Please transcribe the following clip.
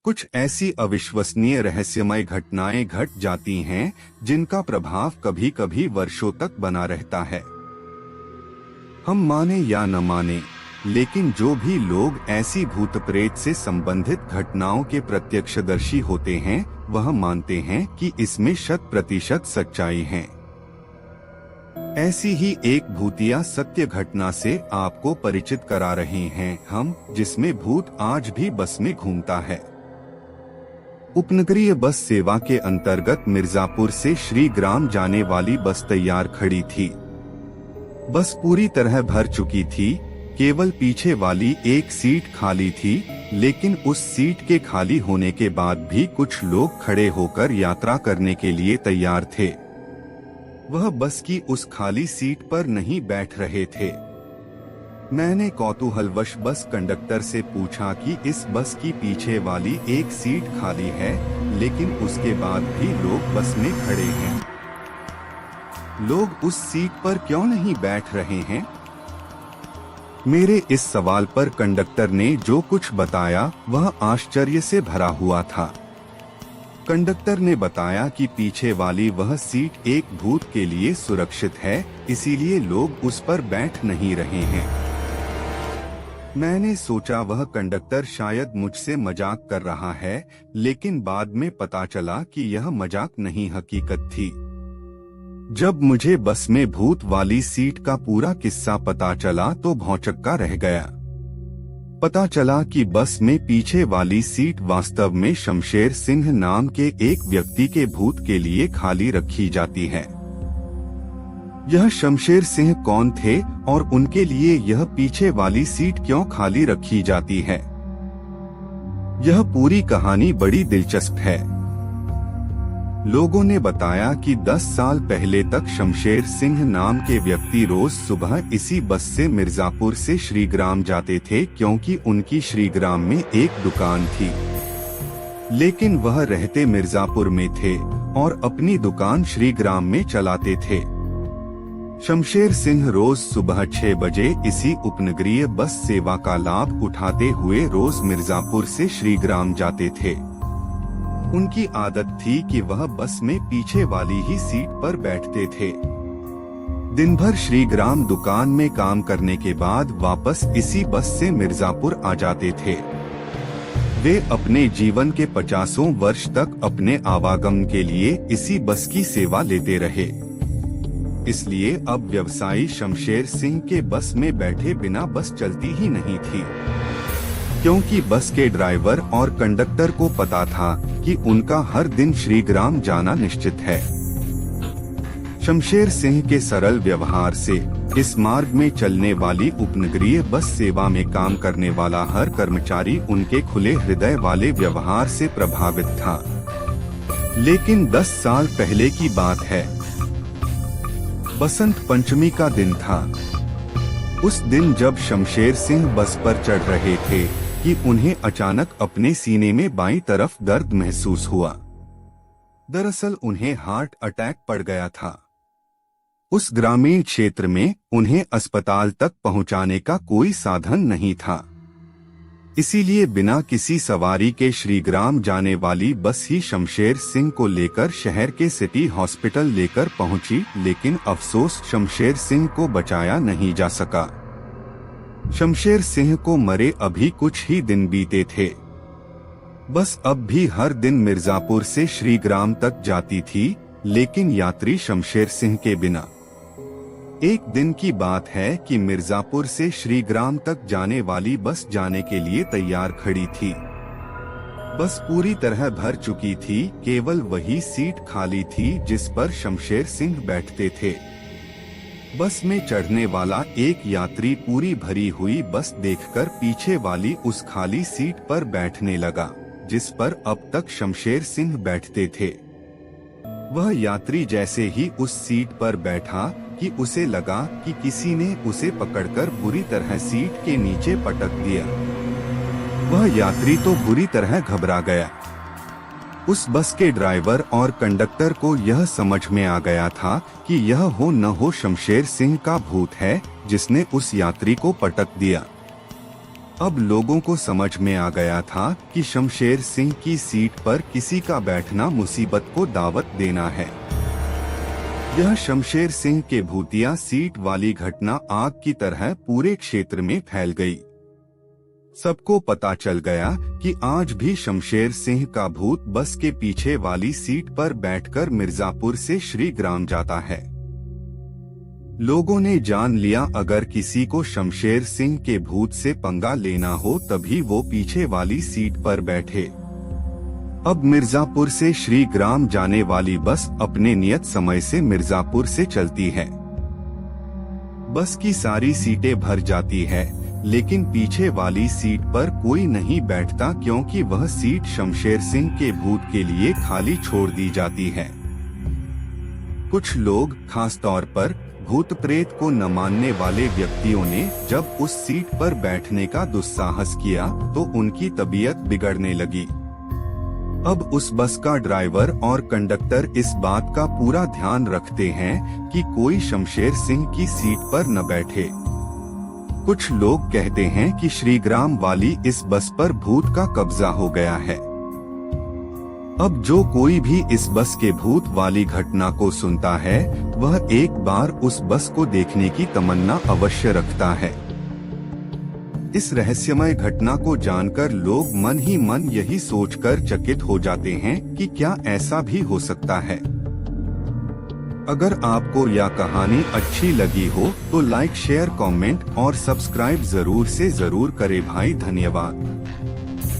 कुछ ऐसी अविश्वसनीय रहस्यमय घटनाएं घट जाती हैं जिनका प्रभाव कभी कभी वर्षों तक बना रहता है। हम माने या न माने, लेकिन जो भी लोग ऐसी भूत प्रेत से संबंधित घटनाओं के प्रत्यक्षदर्शी होते हैं वह मानते हैं कि इसमें 100% सच्चाई है। ऐसी ही एक भूतिया सत्य घटना से आपको परिचित करा रहे हैं हम, जिसमें भूत आज भी बस में घूमता है। उपनगरीय बस सेवा के अंतर्गत मिर्जापुर से श्रीग्राम जाने वाली बस तैयार खड़ी थी। बस पूरी तरह भर चुकी थी, केवल पीछे वाली एक सीट खाली थी, लेकिन उस सीट के खाली होने के बाद भी कुछ लोग खड़े होकर यात्रा करने के लिए तैयार थे। वह बस की उस खाली सीट पर नहीं बैठ रहे थे। मैंने कौतूहलवश बस कंडक्टर से पूछा कि इस बस की पीछे वाली एक सीट खाली है, लेकिन उसके बाद भी लोग बस में खड़े हैं। लोग उस सीट पर क्यों नहीं बैठ रहे हैं? मेरे इस सवाल पर कंडक्टर ने जो कुछ बताया वह आश्चर्य से भरा हुआ था। कंडक्टर ने बताया कि पीछे वाली वह सीट एक भूत के लिए सुरक्षित है, इसीलिए लोग उस पर बैठ नहीं रहे हैं। मैंने सोचा वह कंडक्टर शायद मुझसे मजाक कर रहा है, लेकिन बाद में पता चला कि यह मजाक नहीं हकीकत थी। जब मुझे बस में भूत वाली सीट का पूरा किस्सा पता चला तो भौंचक्का रह गया। पता चला कि बस में पीछे वाली सीट वास्तव में शमशेर सिंह नाम के एक व्यक्ति के भूत के लिए खाली रखी जाती है। यह शमशेर सिंह कौन थे और उनके लिए यह पीछे वाली सीट क्यों खाली रखी जाती है? यह पूरी कहानी बड़ी दिलचस्प है। लोगों ने बताया कि 10 साल पहले तक शमशेर सिंह नाम के व्यक्ति रोज सुबह इसी बस से मिर्जापुर से श्रीग्राम जाते थे, क्योंकि उनकी श्रीग्राम में एक दुकान थी। लेकिन वह रहते मिर्जापुर में थे और अपनी दुकान श्रीग्राम में चलाते थे। शमशेर सिंह रोज सुबह 6 बजे इसी उपनगरीय बस सेवा का लाभ उठाते हुए रोज मिर्जापुर से श्रीग्राम जाते थे। उनकी आदत थी कि वह बस में पीछे वाली ही सीट पर बैठते थे। दिन भर श्रीग्राम दुकान में काम करने के बाद वापस इसी बस से मिर्जापुर आ जाते थे। वे अपने जीवन के 50 वर्ष तक अपने आवागमन के लिए इसी बस की सेवा लेते रहे। इसलिए अब व्यवसायी शमशेर सिंह के बस में बैठे बिना बस चलती ही नहीं थी, क्योंकि बस के ड्राइवर और कंडक्टर को पता था कि उनका हर दिन श्रीग्राम जाना निश्चित है। शमशेर सिंह के सरल व्यवहार से इस मार्ग में चलने वाली उपनगरीय बस सेवा में काम करने वाला हर कर्मचारी उनके खुले हृदय वाले व्यवहार से प्रभावित था। लेकिन 10 साल पहले की बात है। बसंत पंचमी का दिन था। उस दिन जब शमशेर सिंह बस पर चढ़ रहे थे कि उन्हें अचानक अपने सीने में बाईं तरफ दर्द महसूस हुआ। दरअसल उन्हें हार्ट अटैक पड़ गया था। उस ग्रामीण क्षेत्र में उन्हें अस्पताल तक पहुंचाने का कोई साधन नहीं था। इसीलिए बिना किसी सवारी के श्रीग्राम जाने वाली बस ही शमशेर सिंह को लेकर शहर के सिटी हॉस्पिटल लेकर पहुंची, लेकिन अफसोस शमशेर सिंह को बचाया नहीं जा सका। शमशेर सिंह को मरे अभी कुछ ही दिन बीते थे। बस अब भी हर दिन मिर्जापुर से श्रीग्राम तक जाती थी, लेकिन यात्री शमशेर सिंह के बिना। एक दिन की बात है कि मिर्जापुर से श्रीग्राम तक जाने वाली बस जाने के लिए तैयार खड़ी थी। बस पूरी तरह भर चुकी थी, केवल वही सीट खाली थी जिस पर शमशेर सिंह बैठते थे। बस में चढ़ने वाला एक यात्री पूरी भरी हुई बस देखकर पीछे वाली उस खाली सीट पर बैठने लगा, जिस पर अब तक शमशेर सिंह बैठते थे। वह यात्री जैसे ही उस सीट पर बैठा कि उसे लगा कि किसी ने उसे पकड़कर बुरी तरह सीट के नीचे पटक दिया। वह यात्री तो बुरी तरह घबरा गया। उस बस के ड्राइवर और कंडक्टर को यह समझ में आ गया था कि यह हो न हो शमशेर सिंह का भूत है जिसने उस यात्री को पटक दिया। अब लोगों को समझ में आ गया था कि शमशेर सिंह की सीट पर किसी का बैठना मुसीबत को दावत देना है। यह शमशेर सिंह के भूतिया सीट वाली घटना आग की तरह पूरे क्षेत्र में फैल गई। सबको पता चल गया कि आज भी शमशेर सिंह का भूत बस के पीछे वाली सीट पर बैठकर मिर्जापुर से श्रीग्राम जाता है। लोगों ने जान लिया अगर किसी को शमशेर सिंह के भूत से पंगा लेना हो तभी वो पीछे वाली सीट पर बैठे। अब मिर्जापुर से श्रीग्राम जाने वाली बस अपने नियत समय से मिर्जापुर से चलती है। बस की सारी सीटें भर जाती है, लेकिन पीछे वाली सीट पर कोई नहीं बैठता क्योंकि वह सीट शमशेर सिंह के भूत के लिए खाली छोड़ दी जाती है। कुछ लोग, खास तौर पर भूत प्रेत को न मानने वाले व्यक्तियों ने जब उस सीट पर बैठने का दुस्साहस किया तो उनकी तबीयत बिगड़ने लगी। अब उस बस का ड्राइवर और कंडक्टर इस बात का पूरा ध्यान रखते हैं कि कोई शमशेर सिंह की सीट पर न बैठे। कुछ लोग कहते हैं कि श्रीग्राम वाली इस बस पर भूत का कब्जा हो गया है। अब जो कोई भी इस बस के भूत वाली घटना को सुनता है वह एक बार उस बस को देखने की तमन्ना अवश्य रखता है। इस रहस्यमय घटना को जानकर लोग मन ही मन यही सोचकर चकित हो जाते हैं कि क्या ऐसा भी हो सकता है। अगर आपको यह कहानी अच्छी लगी हो तो लाइक, शेयर, कमेंट और सब्सक्राइब जरूर से जरूर करें भाई। धन्यवाद।